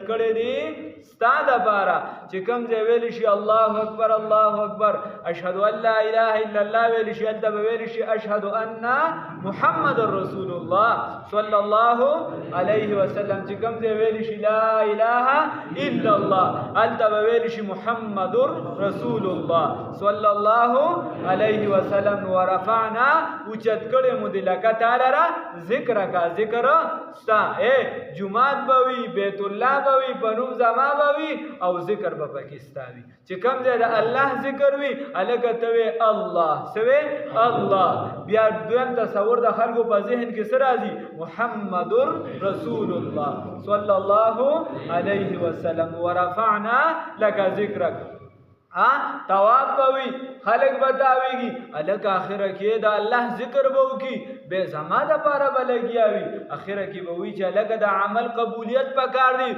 کړی دی ستا دپاره چې کوم ځای ویلی شي الله اکبر الله اکبر اشهد ان لا اله الا الله ویلی شي هلته به ویلی شي اشهد ان محمد رسول الله صلی الله علیه وسلم چې کوم ځای ویلی شي لا اله الا الله هلته به ویلی شي محمد رسول الله صلی الله علیه وسلم ورفعنا اوچت کړی مو دی لکه تعالی را ذکر کا ذکر ستا جمعات به وي بیت الله به وي بنوم زما به وي او ذکر به پکې ستا وي چې کوم ځای د الله ذکر وي هلکه ته وې الله څه وې الله بیا دویم تصور د خلکو په ذهن کې څه راځي محمد رسول الله صلی الله علیه وسلم ورفعنا لك ذکرک تواب بوي خلق بتاويږي الک اخره کې دا الله ذکر بو کی به زما د پاره بلګیاوي اخره کې بوي چې الک د عمل قبولیت پکار دی